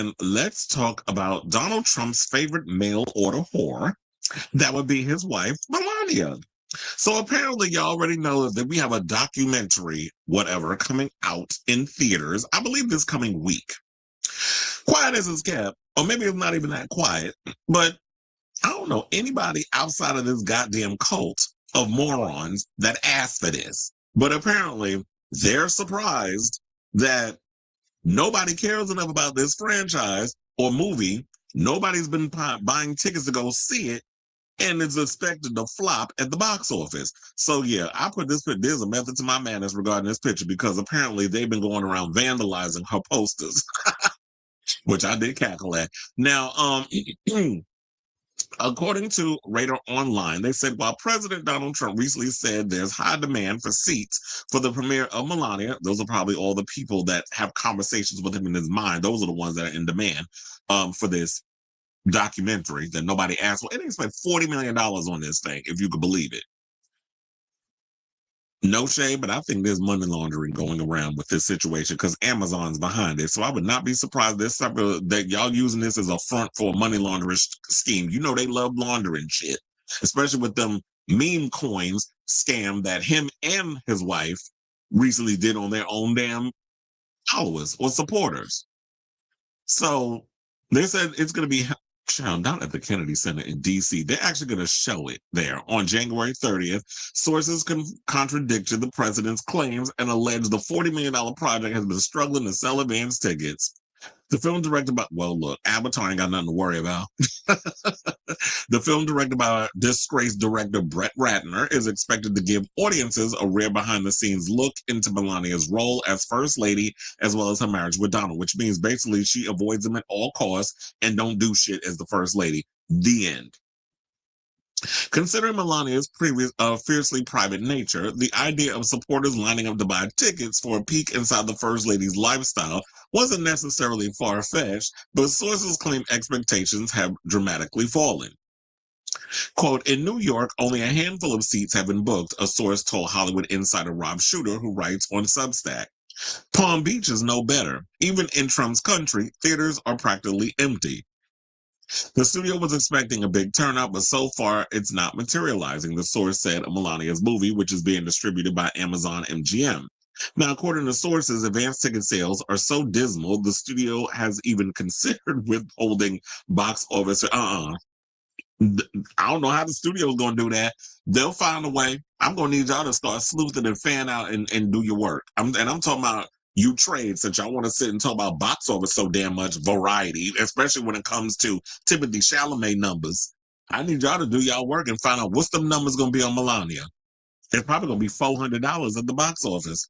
And let's talk about Donald Trump's favorite mail order whore. That would be his wife, Melania. So apparently, you already know that we have a documentary, whatever, coming out in theaters. I believe this coming week. Quiet as it's kept, or maybe it's not even that quiet, but I don't know anybody outside of this goddamn cult of morons that asked for this. But apparently, they're surprised that nobody cares enough about this franchise or movie. Nobody's been buying tickets to go see it, and it's expected to flop at the box office. So yeah, I put this. There's a method to my madness regarding this picture because apparently they've been going around vandalizing her posters, which I did cackle at. Now, according to Radar Online, they said while President Donald Trump recently said there's high demand for seats for the premiere of Melania, those are probably all the people that have conversations with him in his mind. Those are the ones that are in demand for this documentary that nobody asked for. And they spent $40 million on this thing, if you could believe it. No shade, but I think there's money laundering going around with this situation because Amazon's behind it. So I would not be surprised that y'all using this as a front for a money laundering scheme. You know they love laundering shit, especially with them meme coins scam that him and his wife recently did on their own damn followers or supporters. So they said it's going to be shown down at the Kennedy Center in D.C. They're actually going to show it there on January 30th. Sources contradicted the president's claims and alleged the $40 million project has been struggling to sell advance tickets. The film directed by, well, look, Avatar ain't got nothing to worry about. The film directed by disgraced director Brett Ratner is expected to give audiences a rare behind-the-scenes look into Melania's role as First Lady, as well as her marriage with Donald, which means basically she avoids him at all costs and don't do shit as the First Lady. The end. Considering Melania's previous fiercely private nature, the idea of supporters lining up to buy tickets for a peek inside the First Lady's lifestyle wasn't necessarily far-fetched, but sources claim expectations have dramatically fallen. Quote, in New York, only a handful of seats have been booked, a source told Hollywood insider Rob Shooter, who writes on Substack. Palm Beach is no better. Even in Trump's country, theaters are practically empty. The studio was expecting a big turnout, but so far it's not materializing, the source said of Melania's movie, which is being distributed by Amazon MGM. Now, according to sources, advance ticket sales are so dismal, the studio has even considered withholding box office. I don't know how the studio is going to do that. They'll find a way. I'm going to need y'all to start sleuthing and fan out and do your work. I'm talking about you trade, since y'all want to sit and talk about box office so damn much variety, especially when it comes to Timothée Chalamet numbers. I need y'all to do y'all work and find out what's the numbers going to be on Melania. It's probably going to be $400 at the box office.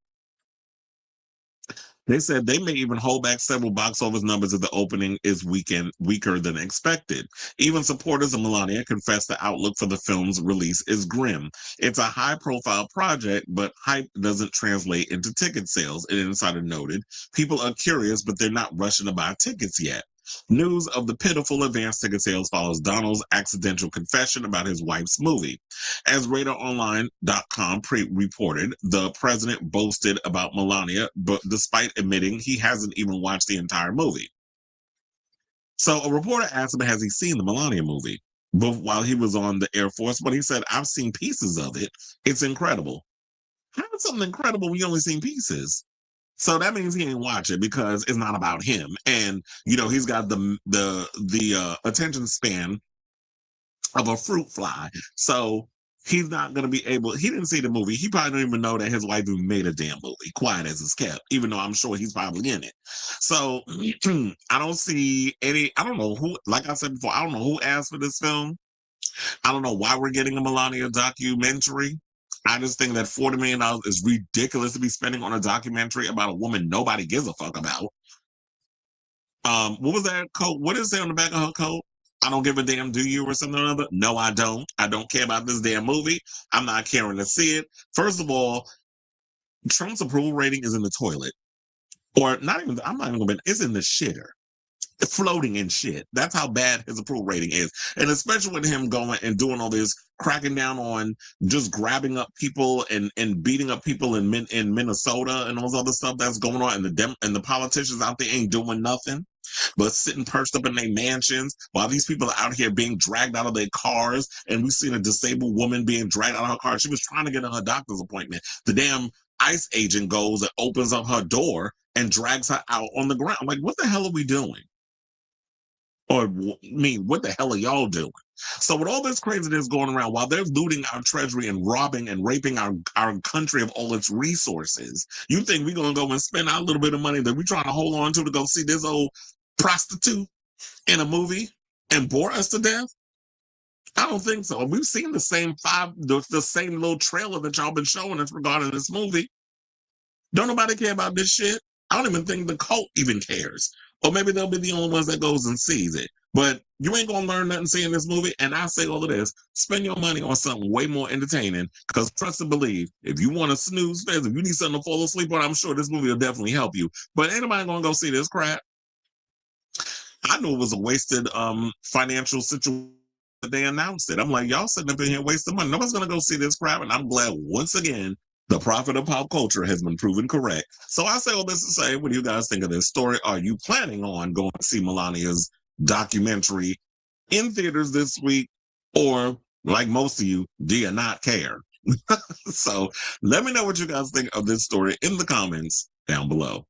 They said they may even hold back several box office numbers if the opening is weaker than expected. Even supporters of Melania confess the outlook for the film's release is grim. It's a high-profile project, but hype doesn't translate into ticket sales, an insider noted. People are curious, but they're not rushing to buy tickets yet. News of the pitiful advance ticket sales follows Donald's accidental confession about his wife's movie. As RadarOnline.com reported, the president boasted about Melania, but despite admitting he hasn't even watched the entire movie. So a reporter asked him, has he seen the Melania movie? But while he was on the Air Force, but he said, I've seen pieces of it. It's incredible. How is something incredible when you only seen pieces? So that means he ain't watch it because it's not about him. And, you know, he's got the attention span of a fruit fly. So he's not going to be able, he didn't see the movie. He probably don't even know that his wife even made a damn movie, quiet as it's kept, even though I'm sure he's probably in it. So I don't see any, I don't know who, like I said before, I don't know who asked for this film. I don't know why we're getting a Melania documentary. I just think that $40 million is ridiculous to be spending on a documentary about a woman nobody gives a fuck about. What was that coat? What did it say on the back of her coat? I don't give a damn, do you, or something or other? No, I don't. I don't care about this damn movie. I'm not caring to see it. First of all, Trump's approval rating is in the toilet. Or not even, I'm not even going to, it's in the shitter. Floating in shit. That's how bad his approval rating is. And especially with him going and doing all this, cracking down on just grabbing up people and beating up people in Minnesota and all this other stuff that's going on, and the politicians out there ain't doing nothing. but sitting perched up in their mansions while these people are out here being dragged out of their cars. And we've seen a disabled woman being dragged out of her car. She was trying to get her doctor's appointment. The damn ICE agent goes and opens up her door and drags her out on the ground. Like, what the hell are we doing? Or, I mean, what the hell are y'all doing? So with all this craziness going around, while they're looting our treasury and robbing and raping our country of all its resources, you think we're going to go and spend our little bit of money that we're trying to hold on to go see this old prostitute in a movie and bore us to death? I don't think so. We've seen the same little trailer that y'all been showing us regarding this movie. Don't nobody care about this shit. I don't even think the cult even cares. Or maybe they'll be the only ones that goes and sees it. But you ain't gonna learn nothing seeing this movie. And I say all of this: spend your money on something way more entertaining. Because trust and believe, if you want to snooze fast, if you need something to fall asleep on, I'm sure this movie will definitely help you. But ain't nobody gonna go see this crap. I knew it was a wasted financial situation that they announced it. I'm like, y'all sitting up in here wasting money. Nobody's gonna go see this crap. And I'm glad once again the prophet of pop culture has been proven correct. So I say all this to say, what do you guys think of this story? Are you planning on going to see Melania's documentary in theaters this week? Or, like most of you, do you not care? So let me know what you guys think of this story in the comments down below.